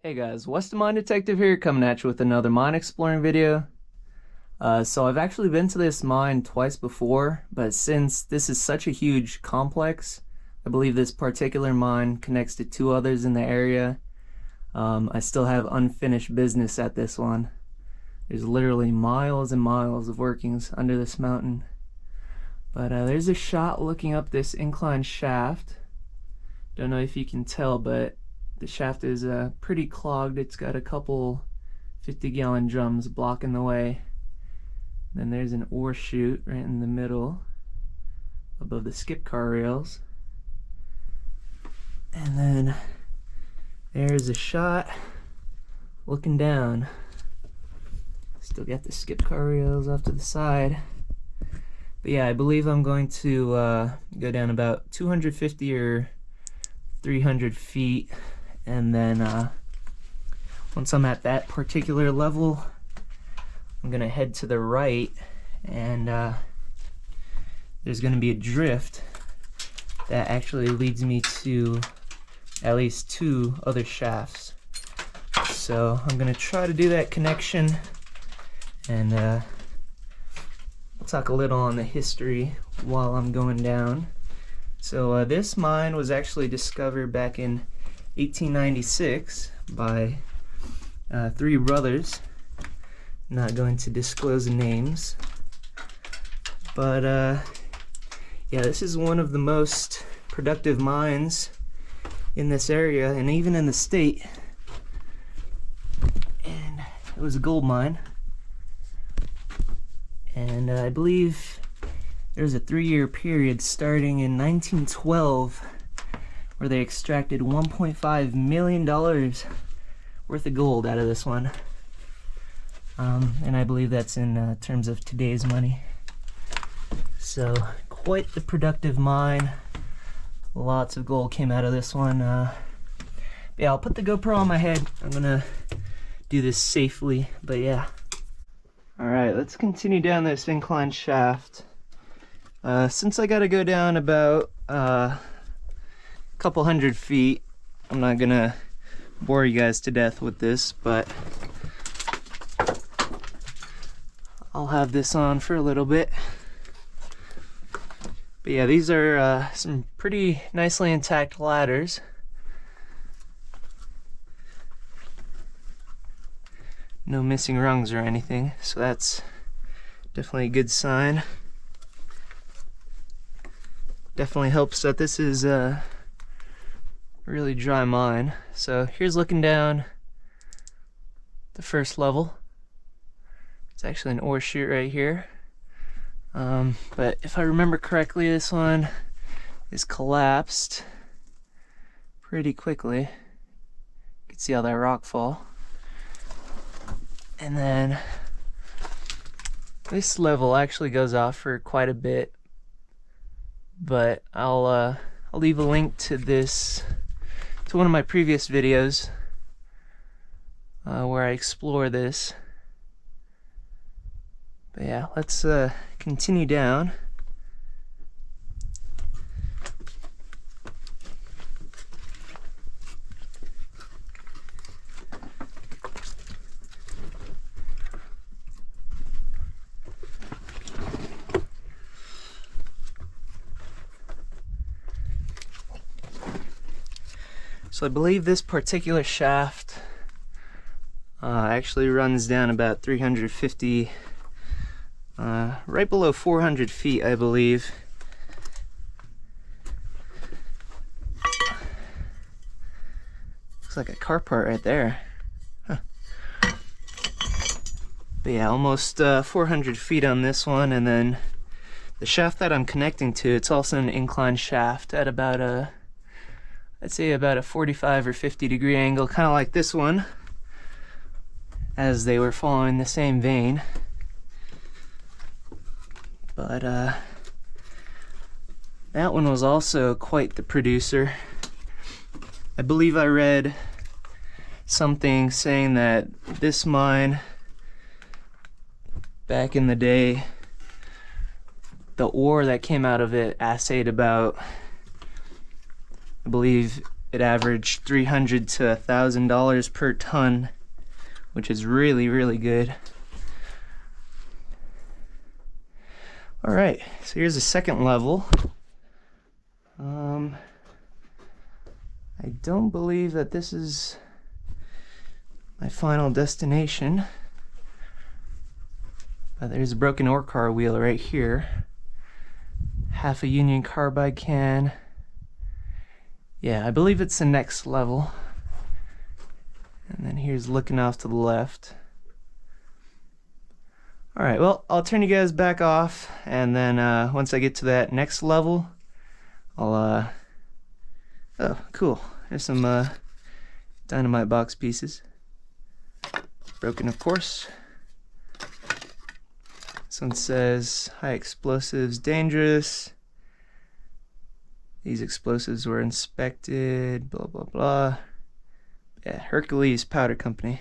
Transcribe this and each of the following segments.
Hey guys, West the Mine Detective here, coming at you with another mine exploring video. So I've actually been to this mine twice before, but since this is such a huge complex, I believe this particular mine connects to two others in the area. I still have unfinished business at this one. There's literally miles and miles of workings under this mountain. But there's a shot looking up this incline shaft. Don't know if you can tell, but the shaft is pretty clogged. It's got a couple 50-gallon drums blocking the way. Then there's an ore chute right in the middle above the skip car rails. And then there's a shot looking down. Still got the skip car rails off to the side. But yeah, I believe I'm going to go down about 250 or 300 feet. And then once I'm at that particular level, I'm gonna head to the right, and there's gonna be a drift that actually leads me to at least two other shafts. So I'm gonna try to do that connection, and we'll talk a little on the history while I'm going down. So this mine was actually discovered back in 1896 by three brothers. Not going to disclose names, but yeah, this is one of the most productive mines in this area and even in the state. And it was a gold mine, and I believe there was a 3-year period starting in 1912 where they extracted $1.5 million worth of gold out of this one. And I believe that's in terms of today's money. So, quite the productive mine. Lots of gold came out of this one. Yeah, I'll put the GoPro on my head. I'm gonna do this safely, but yeah. Alright, let's continue down this incline shaft. Since I gotta go down about couple hundred feet, I'm not gonna bore you guys to death with this, but I'll have this on for a little bit. But yeah, these are some pretty nicely intact ladders. No missing rungs or anything, so that's definitely a good sign. Definitely helps that this is really dry mine. So here's looking down the first level. It's actually an ore chute right here. But if I remember correctly, this one is collapsed pretty quickly. You can see all that rock fall. And then this level actually goes off for quite a bit, but I'll leave a link to this, to one of my previous videos where I explore this. But yeah, let's continue down. So I believe this particular shaft actually runs down about 350, right below 400 feet, I believe. Looks like a car part right there. Huh. But yeah, almost 400 feet on this one, and then the shaft that I'm connecting to, it's also an incline shaft at about I'd say about a 45 or 50 degree angle, kind of like this one, as they were following the same vein. But that one was also quite the producer. I believe I read something saying that this mine, back in the day, the ore that came out of it assayed about, I believe, it averaged $300 to $1,000 per ton, which is really, really good. All right, so here's the second level. I don't believe that this is my final destination, but there's a broken ore car wheel right here. Half a Union Carbide can. Yeah, I believe it's the next level. And then here's looking off to the left. Alright, well, I'll turn you guys back off, and then once I get to that next level, I'll, oh, cool. There's some dynamite box pieces. Broken, of course. This one says, high explosives dangerous. These explosives were inspected, blah, blah, blah. Yeah, Hercules Powder Company.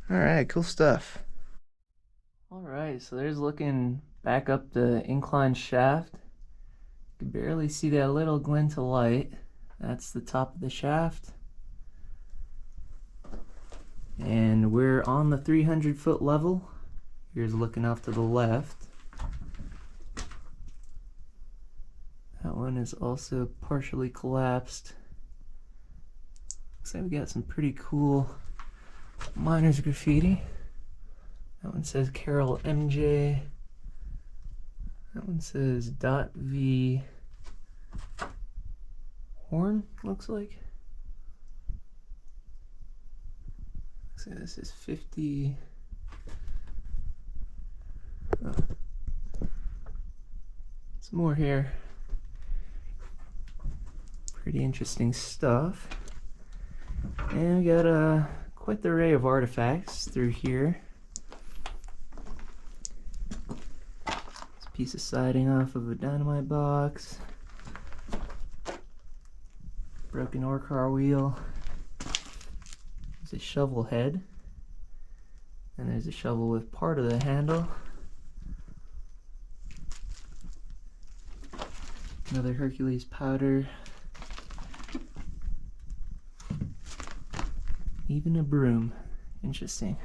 Alright, cool stuff. Alright, so there's looking back up the incline shaft. You can barely see that little glint of light. That's the top of the shaft. And we're on the 300-foot level. Here's looking off to the left. That one is also partially collapsed. Looks like we got some pretty cool miners graffiti. That one says Carol MJ. That one says .V Horn, looks like. So this is 50. Oh. Some more here. Pretty interesting stuff. And we got quite the array of artifacts through here. This piece of siding off of a dynamite box. Broken ore car wheel. There's a shovel head. And there's a shovel with part of the handle. Another Hercules powder. Even a broom. Interesting.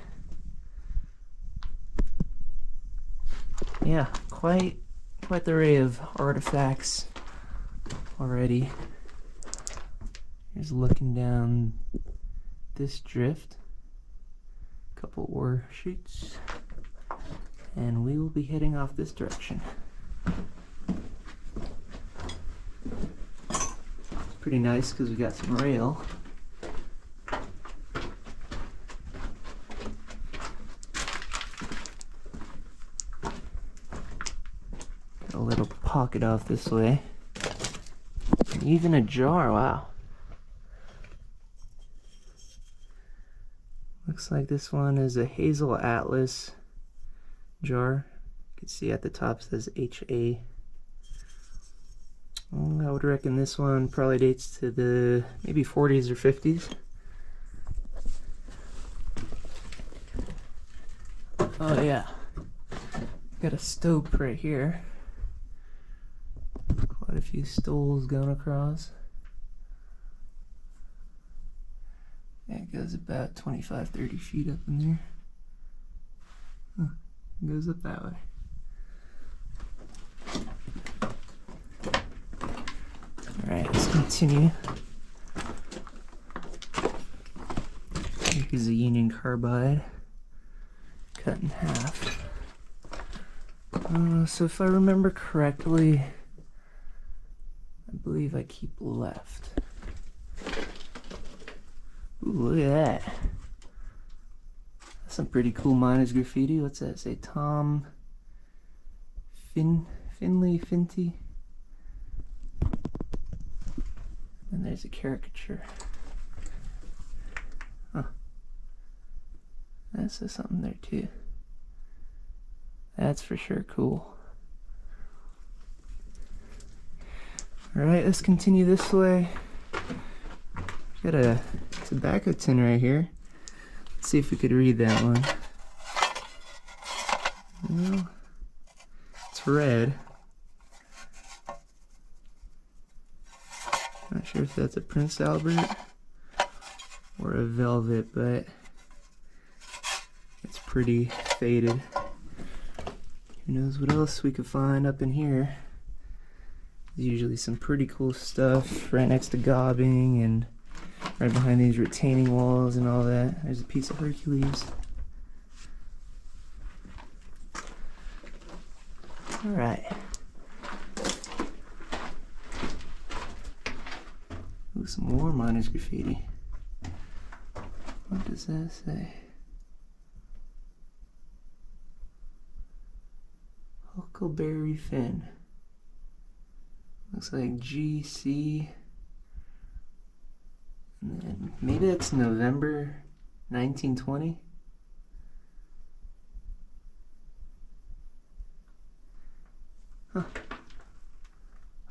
Yeah, quite the array of artifacts already. Here's looking down this drift. A couple ore chutes. And we will be heading off this direction. It's pretty nice because we got some rail. A little pocket off this way. And even a jar, wow. Looks like this one is a Hazel Atlas jar. You can see at the top says HA. I would reckon this one probably dates to the maybe 40s or 50s. Oh yeah. Got a stope right here. Quite a few stoles going across. Yeah, it goes about 25-30 feet up in there. Huh, it goes up that way. Alright, let's continue. Here's a Union Carbide cut in half. So if I remember correctly, I believe I keep left. Ooh, look at that. That's some pretty cool miners graffiti. What's that say? Tom Finty. And there's a caricature. Huh. That says something there too. That's for sure cool. Alright, let's continue this way. Got a tobacco tin right here. Let's see if we could read that one. Well, it's red. Not Not sure if that's a Prince Albert or a velvet, but it's pretty faded. Who knows what else we could find up in here. There's usually some pretty cool stuff right next to gobbing and right behind these retaining walls and all that. There's a piece of Hercules. Alright. Ooh, some more miners graffiti. What does that say? Huckleberry Finn. Looks like GC. And then maybe that's November 1920. Huh.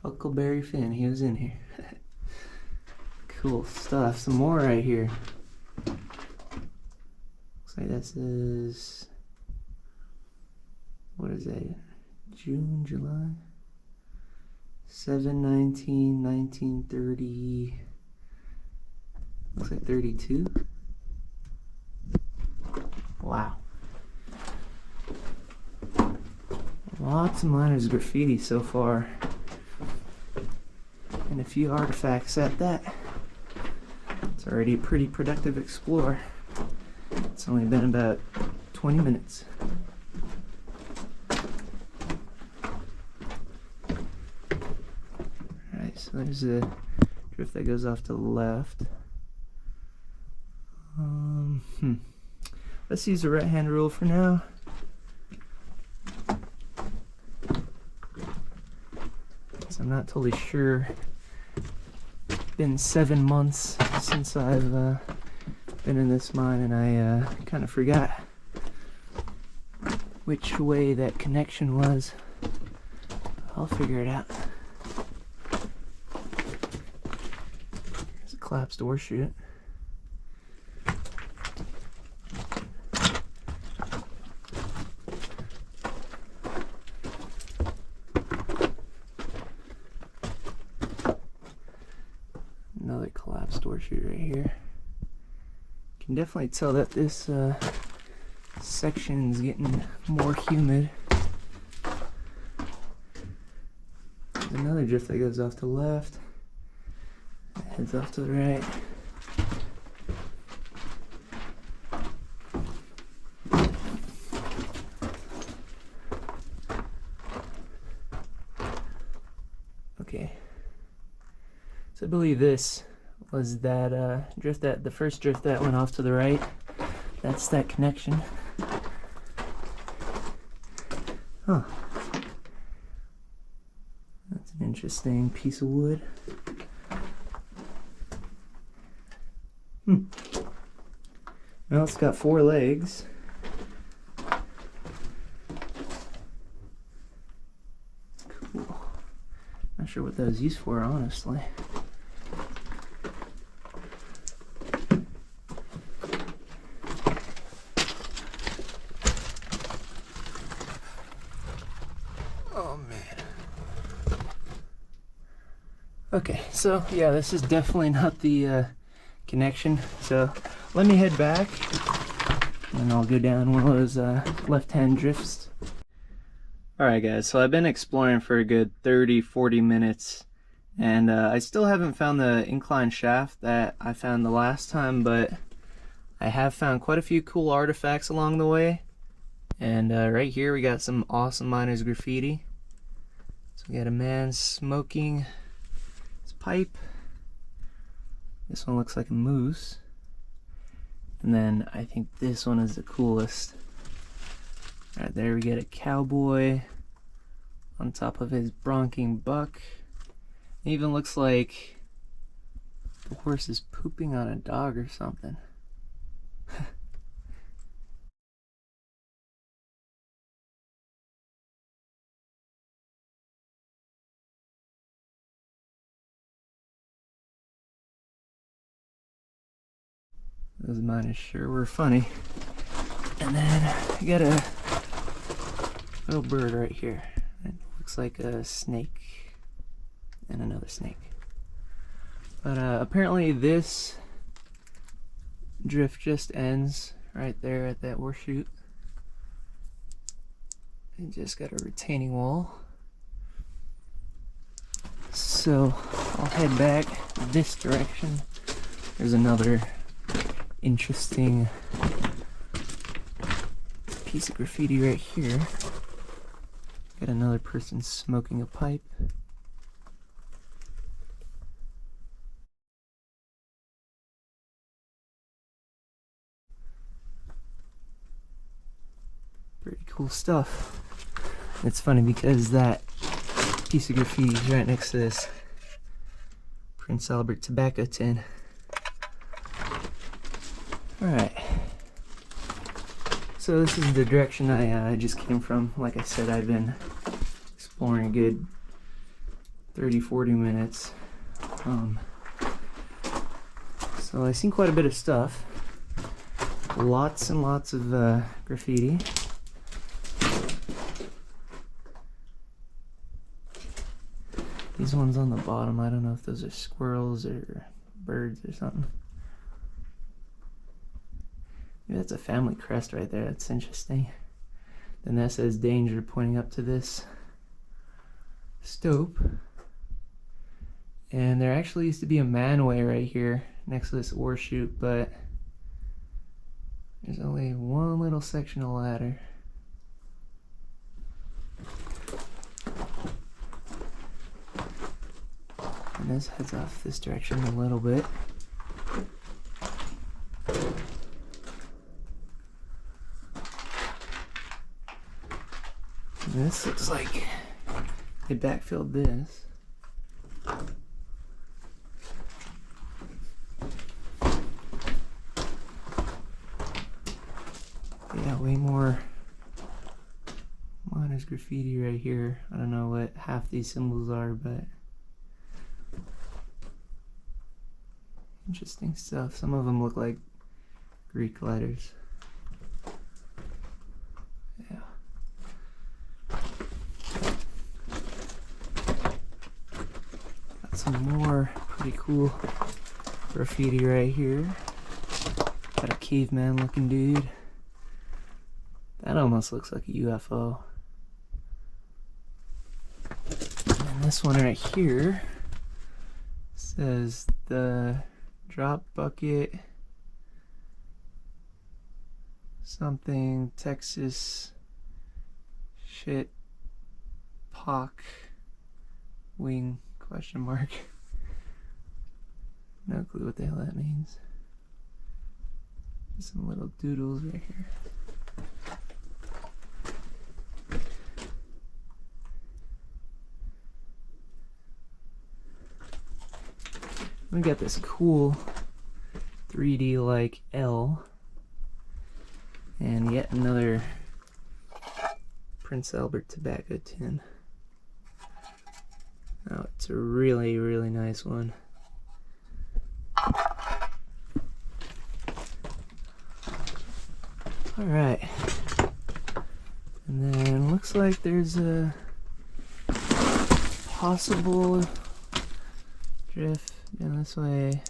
Huckleberry Finn, he was in here. Cool stuff. Some more right here. Looks like this is, what is that? June, July? 7/19/1930. Looks like 32. Wow. Lots of miners graffiti so far. And a few artifacts at that. It's already a pretty productive explore. It's only been about 20 minutes. Alright, so there's a drift that goes off to the left. Let's use the right hand rule for now. So I'm not totally sure. It's been 7 months since I've been in this mine, and I kind of forgot which way that connection was. I'll figure it out. There's a collapsed door chute. Another collapsed door chute right here. You can definitely tell that this section is getting more humid. There's another drift that goes off to the left, heads off to the right. Okay, so I believe this was that drift, that the first drift that went off to the right. That's that connection. Huh. That's an interesting piece of wood. Well, it's got 4 legs. Cool. Not sure what that was used for, honestly. Oh man. Okay, so yeah, this is definitely not the connection. So let me head back and I'll go down one of those left-hand drifts. Alright guys, so I've been exploring for a good 30-40 minutes and I still haven't found the incline shaft that I found the last time, but I have found quite a few cool artifacts along the way. And right here we got some awesome miners graffiti. So we got a man smoking his pipe. This one looks like a moose. And then I think this one is the coolest. Right there we get a cowboy on top of his bronking buck. It even looks like the horse is pooping on a dog or something. Those miners sure were funny. And then I got a little bird right here. It looks like a snake and another snake. But apparently this drift just ends right there at that horseshoe. It just got a retaining wall. So I'll head back this direction. There's another interesting piece of graffiti right here. Got another person smoking a pipe. Pretty cool stuff. It's funny because that piece of graffiti is right next to this Prince Albert tobacco tin. Alright. So this is the direction I just came from. Like I said, I've been exploring a good 30-40 minutes. So I've seen quite a bit of stuff. Lots and lots of graffiti. These ones on the bottom, I don't know if those are squirrels or birds or something. Maybe that's a family crest right there. That's interesting. Then that says danger, pointing up to this stope. And there actually used to be a manway right here next to this ore chute, but there's only one little section of ladder. And this heads off this direction a little bit. And this looks like they backfilled this. Yeah, way more miners graffiti right here. I don't know what half these symbols are, but interesting stuff. Some of them look like Greek letters. Yeah. Got some more pretty cool graffiti right here. Got a caveman looking dude. That almost looks like a UFO. And this one right here says the drop bucket something Texas shit pock wing question mark. No clue what the hell that means. Some little doodles right here. We got this cool 3D like L and yet another Prince Albert tobacco tin. Oh, it's a really, really nice one. Alright. And then looks like there's a possible drift down this way.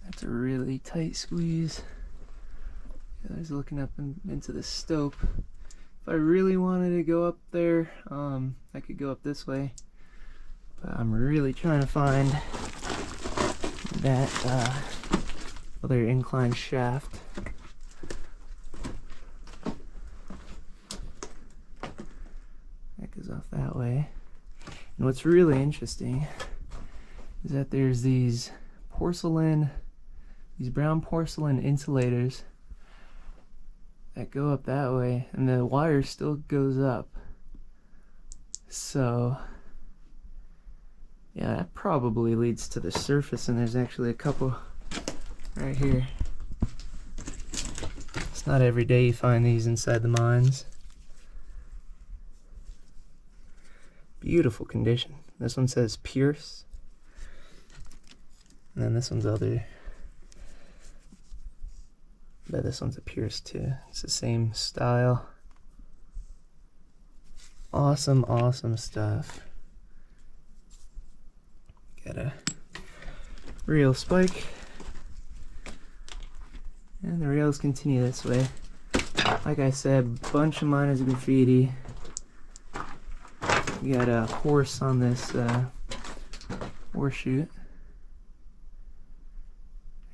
That's a really tight squeeze. Yeah, I was looking up into the stope. If I really wanted to go up there, I could go up this way. But I'm really trying to find that other incline shaft. That goes off that way. And what's really interesting is that there's these brown porcelain insulators that go up that way, and the wire still goes up. So yeah, that probably leads to the surface, and there's actually a couple right here. It's not every day you find these inside the mines. Beautiful condition. This one says Pierce. And then this one's other. But this one's a Pierce too. It's the same style. Awesome, awesome stuff. Got a rail spike. And the rails continue this way. Like I said, bunch of Mania's graffiti. We got a horse on this horseshoe.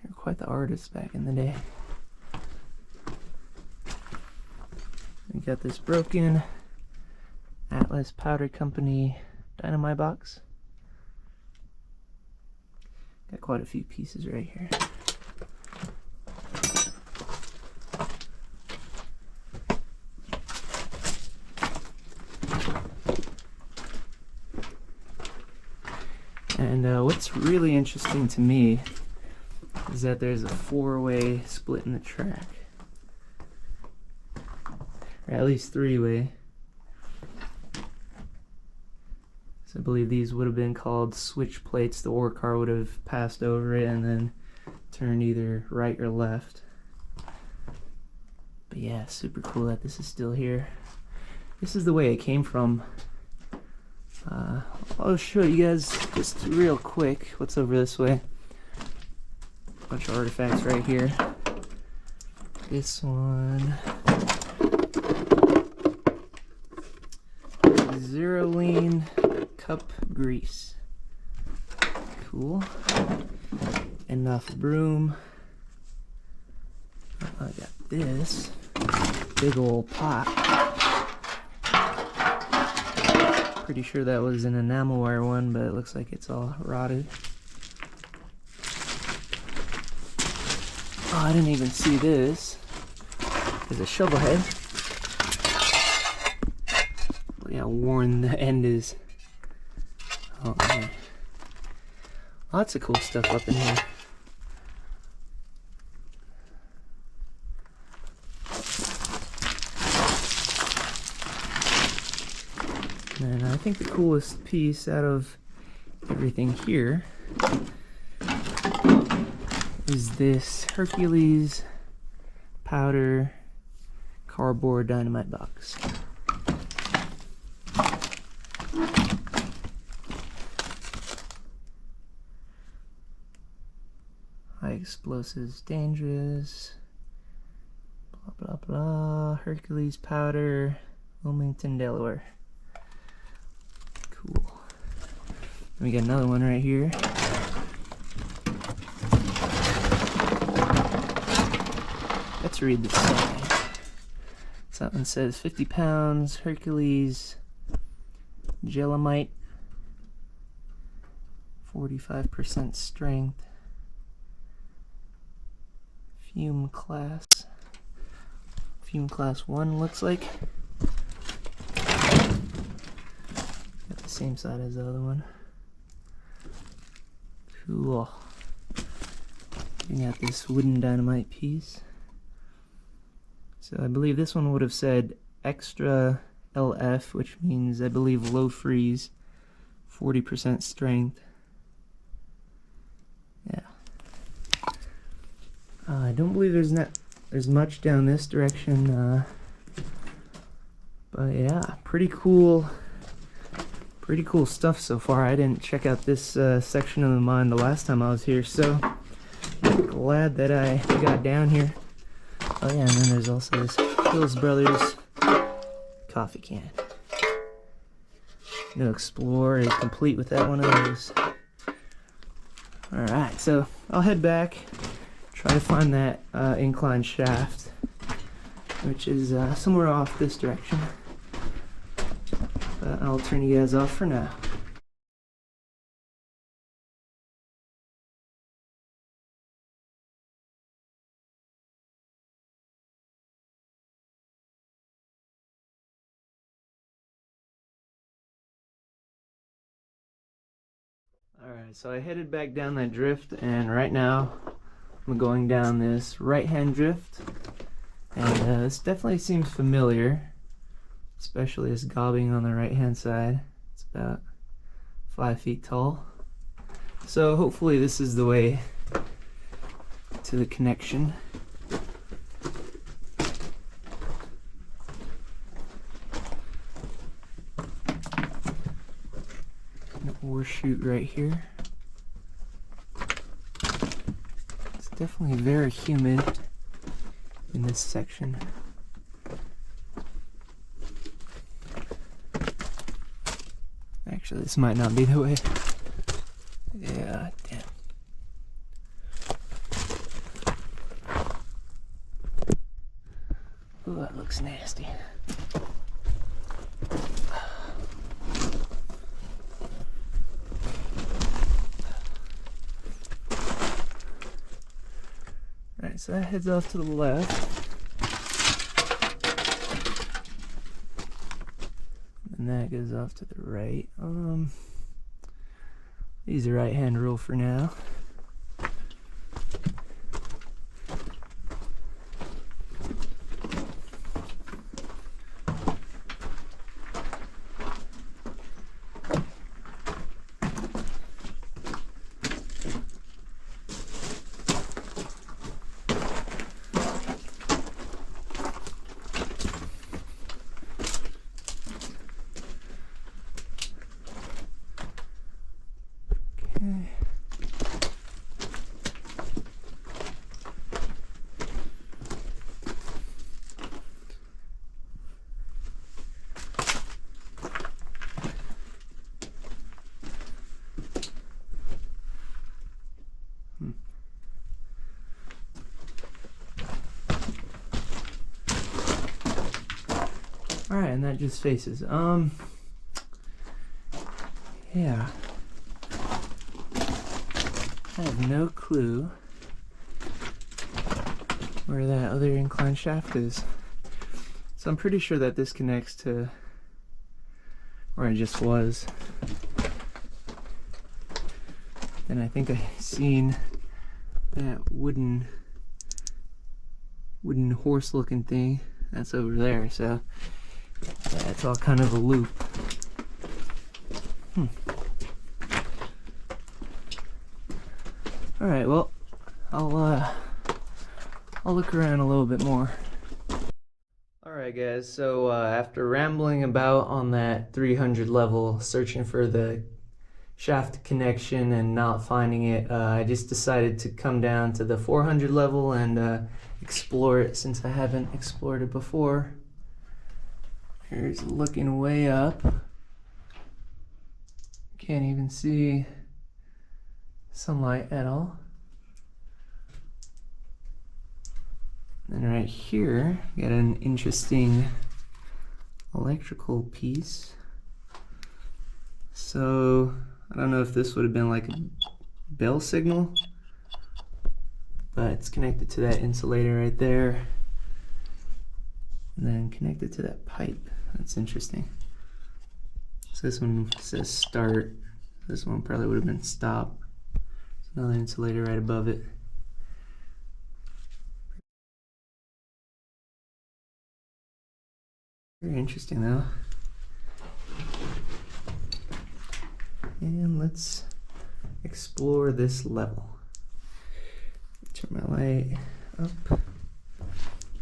You're quite the artist back in the day. We got this broken Atlas Powder Company dynamite box. Got quite a few pieces right here. And what's really interesting to me is that there's a four-way split in the track. Or at least three-way. So I believe these would have been called switch plates. The ore car would have passed over it and then turned either right or left. But yeah, super cool that this is still here. This is the way it came from. I'll show you guys just real quick what's over this way. Bunch of artifacts right here. This one. Zero lean cup grease. Cool. Enough broom. I got this big old pot. Pretty sure that was an enamel wire one, but it looks like it's all rotted. Oh, I didn't even see this. There's a shovel head. Look how worn the end is. Oh man. Lots of cool stuff up in here. And I think the coolest piece out of everything here is this Hercules powder cardboard dynamite box. High explosives dangerous. Blah blah blah. Hercules powder, Wilmington, Delaware. Cool. We got another one right here. Let's read this side. Something says 50 pounds, Hercules, gelamite, 45% strength, fume class 1 looks like. Same side as the other one. Cool. Looking at this wooden dynamite piece. So I believe this one would have said extra LF, which means I believe low freeze, 40% strength. Yeah. I don't believe there's much down this direction. But yeah, pretty cool stuff so far. I didn't check out this section of the mine the last time I was here, so I'm glad that I got down here. Oh yeah, and then there's also this Hills Brothers coffee can. No Explorer is complete with that one of those. Alright, so I'll head back, try to find that incline shaft, which is somewhere off this direction. But I'll turn you guys off for now. Alright, so I headed back down that drift, and right now I'm going down this right-hand drift, and this definitely seems familiar, especially this gobbing on the right-hand side. It's about 5 feet tall, so hopefully this is the way to the connection. An ore chute right here. definitely very humid in this section. Actually, this might not be the way. Yeah, damn. Ooh, that looks nasty. Alright, so that heads off to the left. And that goes off to the right. Use the right hand rule for now. Alright, and that just faces. Yeah. I have no clue where that other incline shaft is. So I'm pretty sure that this connects to where I just was. And I think I seen that wooden horse looking thing that's over there, so yeah, it's all kind of a loop. Alright, well, I'll look around a little bit more. Alright guys, so after rambling about on that 300 level, searching for the shaft connection and not finding it, I just decided to come down to the 400 level and explore it since I haven't explored it before. Here's looking way up. Can't even see sunlight at all. And right here, got an interesting electrical piece. So I don't know if this would have been like a bell signal, but it's connected to that insulator right there, and then connected to that pipe. That's interesting. So this one says start. This one probably would have been stop. There's another insulator right above it. Very interesting though. And let's explore this level. Turn my light up.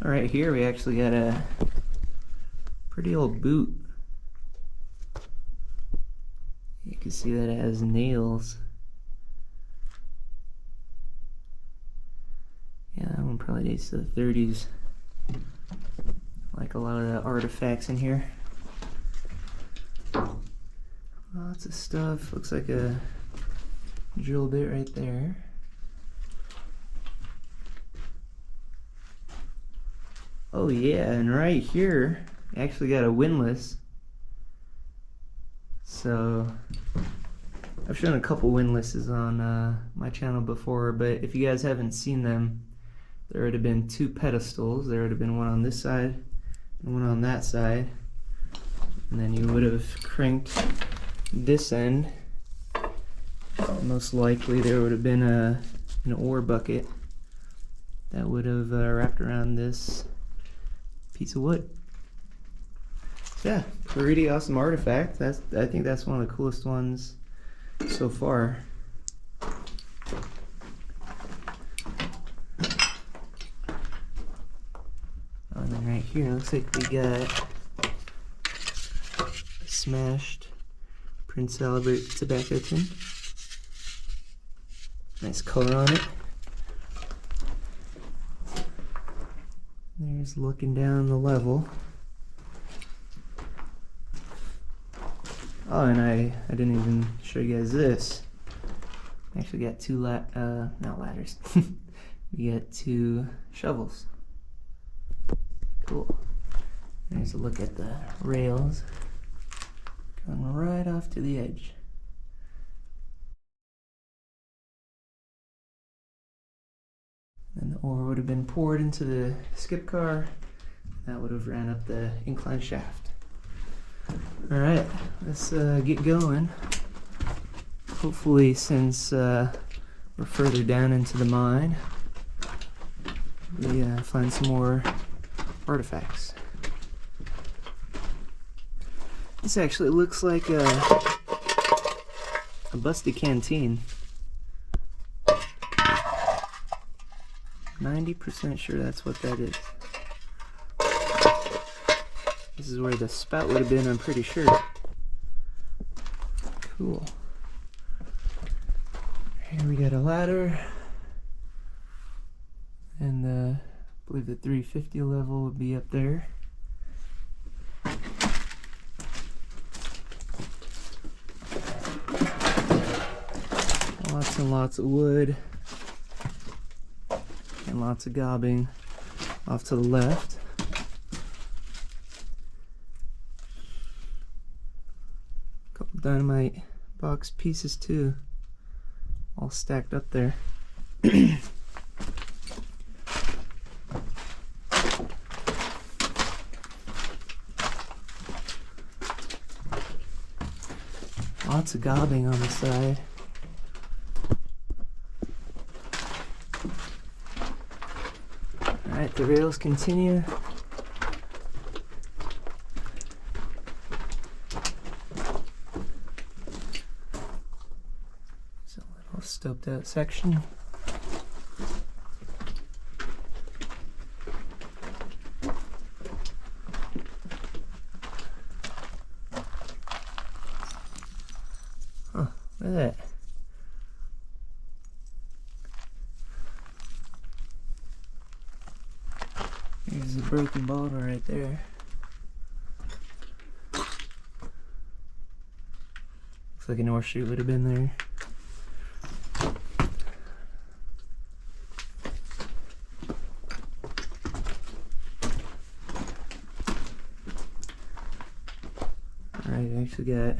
Alright, here we actually got a pretty old boot. You can see that it has nails. Yeah, that one probably dates to the 30s. Like a lot of the artifacts in here. Lots of stuff. Looks like a drill bit right there. Oh yeah, and right here, I actually got a windlass. So I've shown a couple windlasses on my channel before, but if you guys haven't seen them, there would have been two pedestals. There would have been one on this side and one on that side, and then you would have cranked this end. Most likely there would have been an ore bucket that would have wrapped around this piece of wood. So yeah, pretty awesome artifact. I think that's one of the coolest ones so far. And then right here, looks like we got a smashed Prince Albert tobacco tin. Nice color on it. There's looking down the level. Oh, and I didn't even show you guys this. I actually got two not ladders. We got two shovels. Cool. There's a look at the rails. Going right off to the edge. And the ore would have been poured into the skip car. That would have ran up the incline shaft. Alright, let's get going. Hopefully, since we're further down into the mine, we find some more artifacts. This actually looks like a busty canteen. 90% sure that's what that is. This is where the spout would have been, I'm pretty sure. Cool. Here we got a ladder. And I believe the 350 level would be up there. Lots and lots of wood. And lots of gobbing off to the left. Couple dynamite box pieces too, all stacked up there. Lots of gobbing on the side. Alright, the rails continue. It's a little stoped out section. Huh, look at that. There's a broken bottle right there. Looks like an ore chute would have been there. Alright, I actually got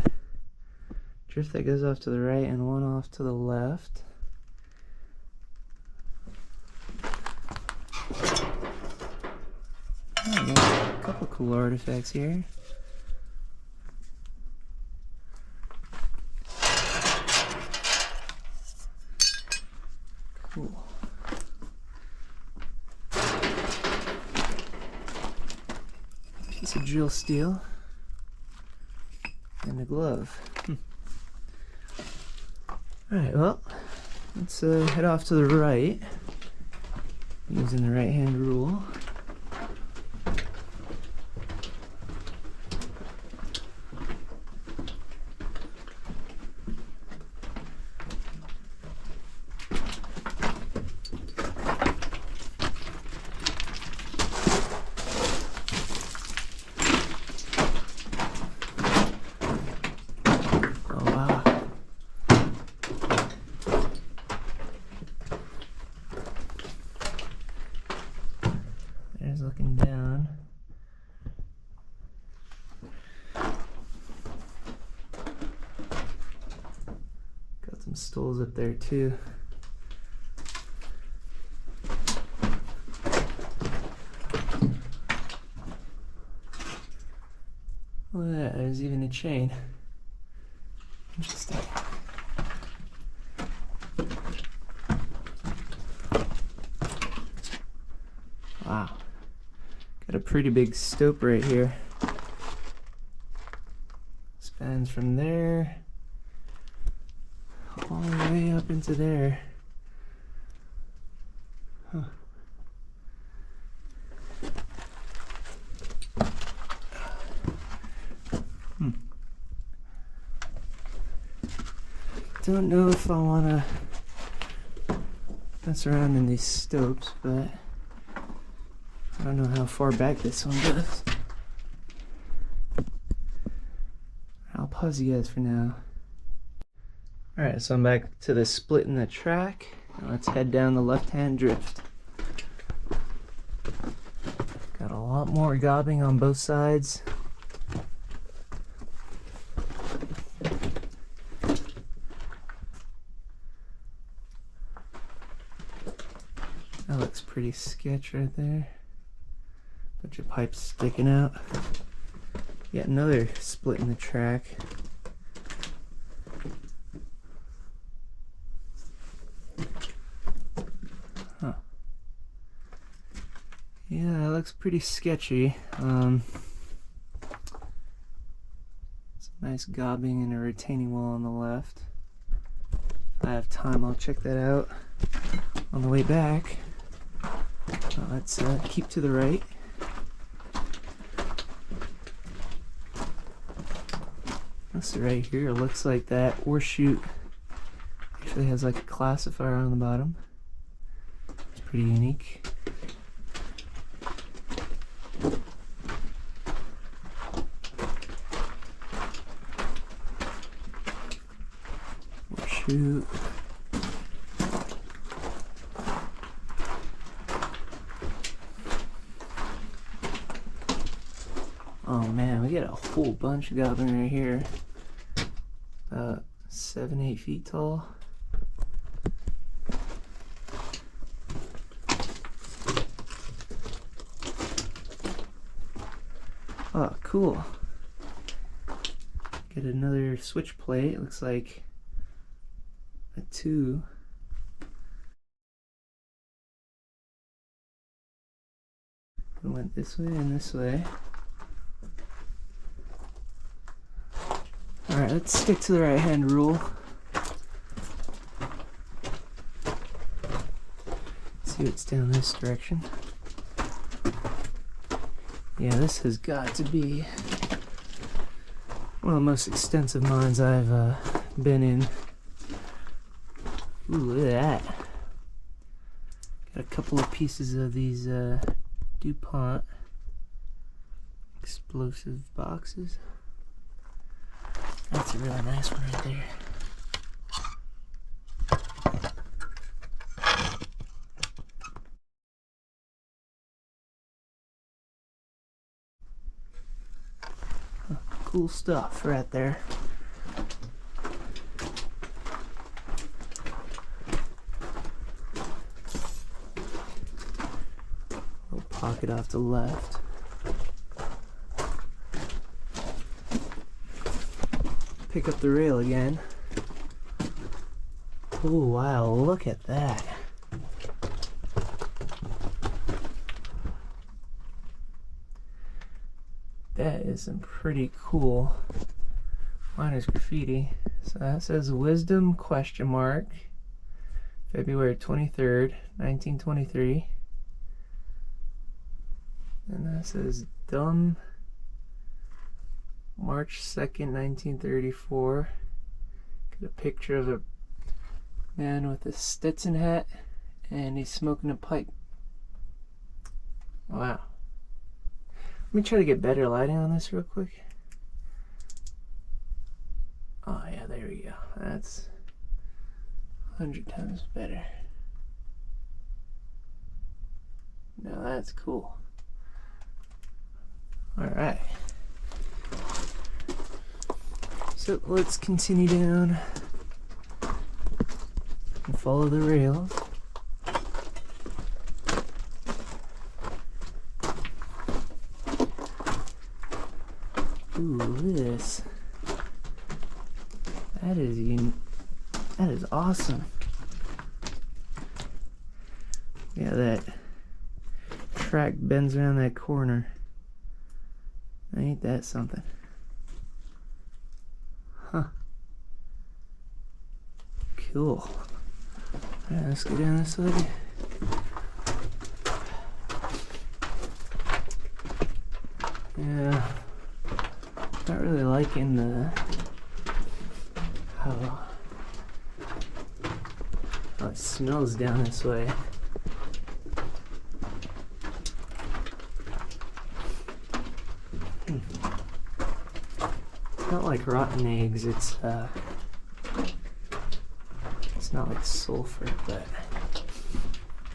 drift that goes off to the right and one off to the left. Oh, got a couple cool artifacts here. Cool. Piece of drill steel and a glove. Alright, well, let's head off to the right using the right hand rule. Looking down. Got some stools up there too. Look at that, there's even a chain. Interesting. Wow. Got a pretty big stope right here. Spans from there all the way up into there. Huh. Don't know if I want to mess around in these stopes, but I don't know how far back this one goes. I'll pause you guys for now. Alright, so I'm back to the split in the track. Now let's head down the left-hand drift. Got a lot more gobbing on both sides. That looks pretty sketch right there. Bunch of pipes sticking out. Yet another split in the track. Huh. Yeah, that looks pretty sketchy. Some nice gobbing and a retaining wall on the left. If I have time, I'll check that out on the way back. Let's keep to the right. This right here looks like that horseshoe actually has like a classifier on the bottom. It's pretty unique. Horseshoe. Oh man, we got a whole bunch of goblin right here. About 7-8 feet tall. Oh, cool. Get another switch plate. Looks like a 2. It went this way and this way. Alright, let's stick to the right hand rule. Let's see what's down this direction. Yeah, this has got to be one of the most extensive mines I've been in. Ooh, look at that. Got a couple of pieces of these DuPont explosive boxes. That's a really nice one right there. Cool stuff right there. Little pocket off the left. Pick up the rail again. Oh wow, look at that. That is some pretty cool miner's graffiti. So that says Wisdom ? February 23rd, 1923. And that says Dumb March 2nd, 1934. Got a picture of a man with a Stetson hat and he's smoking a pipe. Wow. Let me try to get better lighting on this real quick. Oh yeah, there we go. That's 100 times better. Now that's cool. Alright. So let's continue down and follow the rails. Ooh, look at this. That is awesome. Yeah, that track bends around that corner. Ain't that something? Huh. Cool. Alright, let's go down this way. Yeah. Not really liking how it smells down this way. not like rotten eggs, it's not like sulfur, but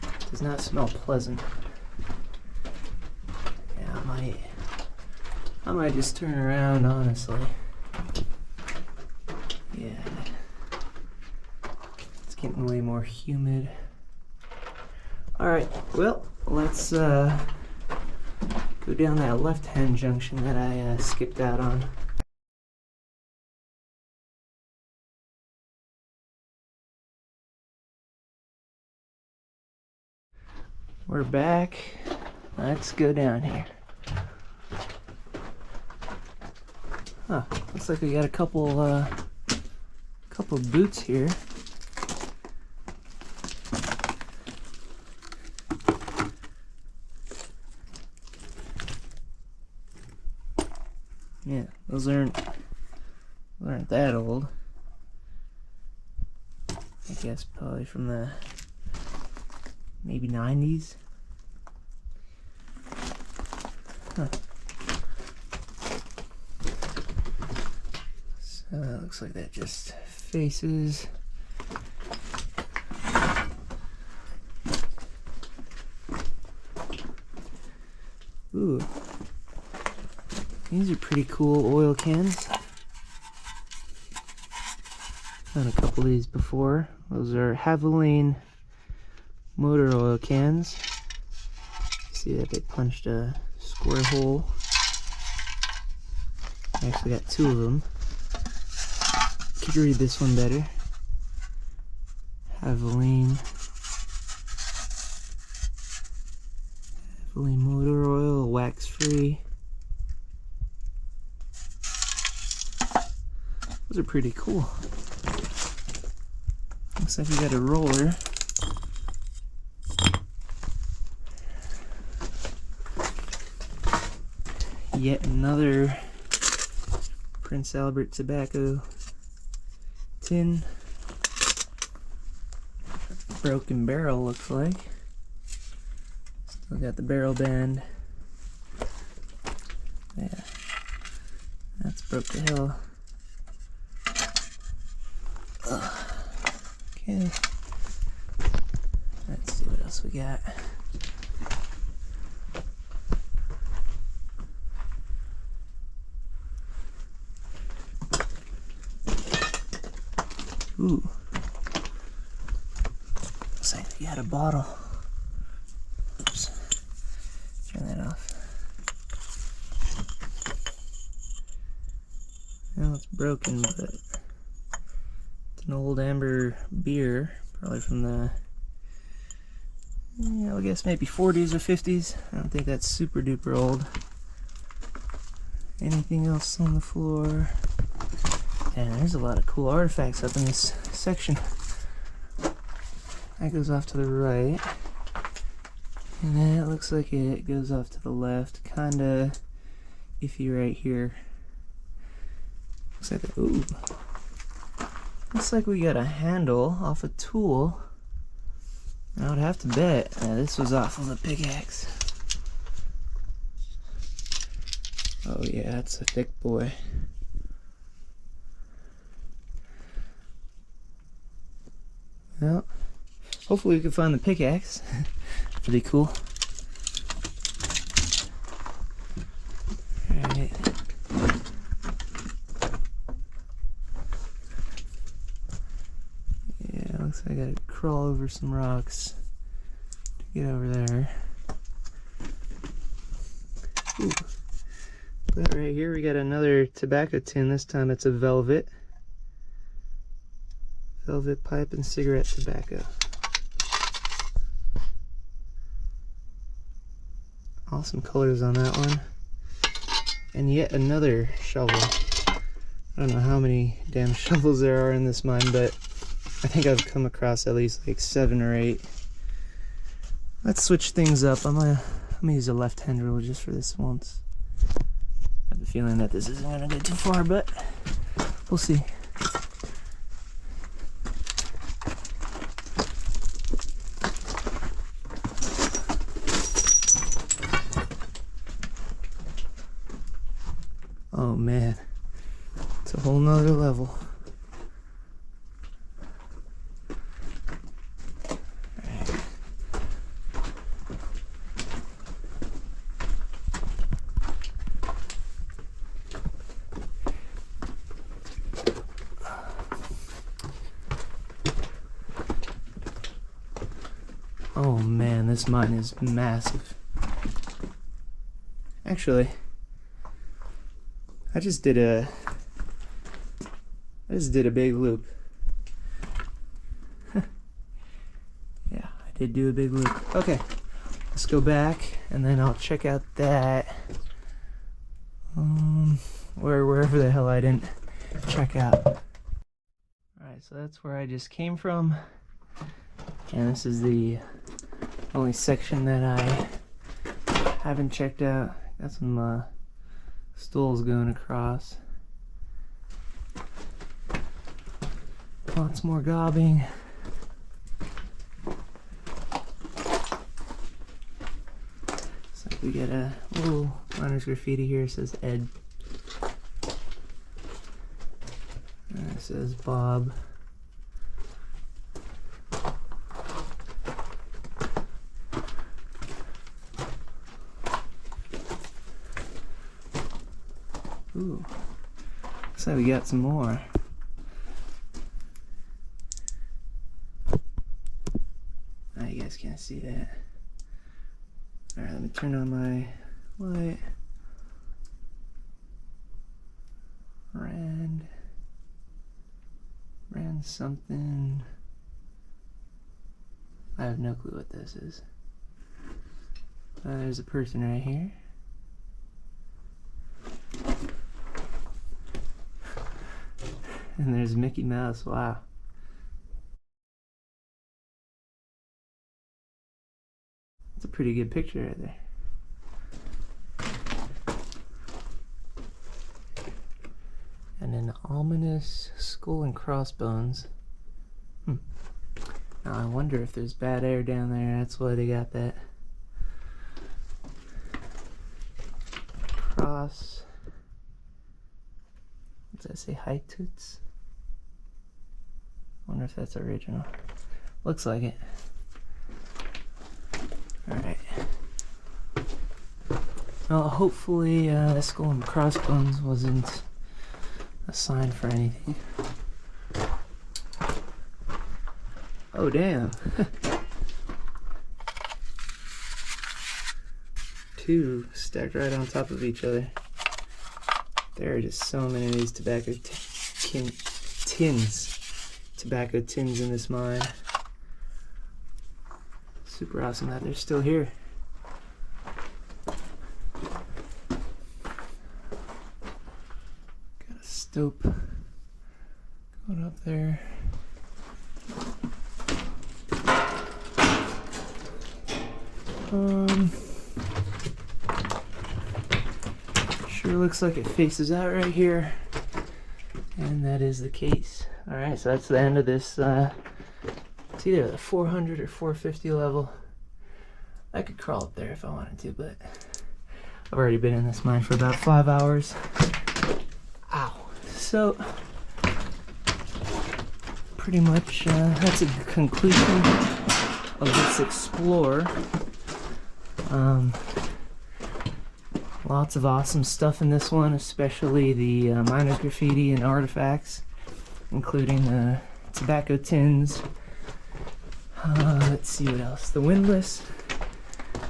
it does not smell pleasant. Yeah, I might just turn around, honestly. Yeah. It's getting way more humid. Alright, well, let's go down that left-hand junction that I skipped out on. We're back. Let's go down here. Huh, looks like we got a couple boots here. Yeah, those aren't that old. I guess probably from the maybe 90s. Huh. So it looks like that just faces. Ooh. These are pretty cool oil cans. Found a couple of these before. Those are Havoline motor oil cans. See that they punched a square hole. I actually got two of them. Could read this one better. Havoline motor oil, wax free. Those are pretty cool. Looks like we got a roller. Yet another Prince Albert tobacco tin. Broken barrel, looks like. Still got the barrel band. Yeah, that's broke to hell. Okay, let's see what else we got. Ooh, looks like we got a bottle. Oops, turn that off. Well, it's broken, but it's an old amber beer, probably from the, yeah, I guess maybe 40s or 50s. I don't think that's super duper old. Anything else on the floor? And there's a lot of cool artifacts up in this section. That goes off to the right. And then it looks like it goes off to the left. Kinda iffy right here. Looks like, ooh. Looks like we got a handle off a tool. I would have to bet this was off of a pickaxe. Oh yeah, that's a thick boy. Well, hopefully we can find the pickaxe. Pretty cool. Alright. Yeah, looks like I gotta crawl over some rocks to get over there. Ooh. But right here we got another tobacco tin. This time it's a velvet. Velvet pipe and cigarette tobacco. Awesome colors on that one. And yet another shovel. I don't know how many damn shovels there are in this mine, but I think I've come across at least like 7 or 8. Let's switch things up. I'm gonna use a left-hand rule just for this once. I have a feeling that this isn't gonna go too far, but we'll see. Oh man, a whole nother level. Oh man, this mine is massive. Actually, I just did a big loop. Yeah, I did do a big loop. Okay, let's go back and then I'll check out that wherever the hell I didn't check out. Alright, so that's where I just came from. And this is the only section that I haven't checked out. Got some stools going across. Lots more gobbing. So we get a little Miners Graffiti here. It says Ed. And it says Bob. Ooh, looks like we got some more. Oh, you guys can't see that. Alright, let me turn on my light. Rand something. I have no clue what this is. There's a person right here. And there's Mickey Mouse. Wow. That's a pretty good picture right there. And an ominous skull and crossbones. Now I wonder if there's bad air down there. That's why they got that. Cross. Does that say high toots? Wonder if that's original. Looks like it. Alright. Well, hopefully the skull and crossbones wasn't a sign for anything. Oh damn. Two stacked right on top of each other. There are just so many of these tobacco tins in this mine. Super awesome that they're still here. Got a stope going up there. Sure looks like it faces out right here, and that is the case. Alright, so that's the end of this. It's either the 400 or 450 level. I could crawl up there if I wanted to, but I've already been in this mine for about 5 hours. Ow. So pretty much that's a conclusion of this explore. Lots of awesome stuff in this one, especially the Miners Graffiti and artifacts, including the tobacco tins. Let's see what else. The windlass,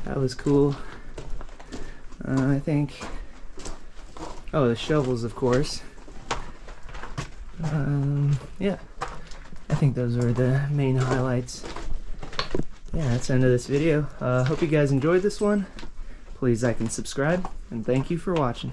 that was cool. I think, oh, the shovels, of course. Yeah, I think those were the main highlights. Yeah, that's the end of this video. Hope you guys enjoyed this one. Please like and subscribe, and thank you for watching.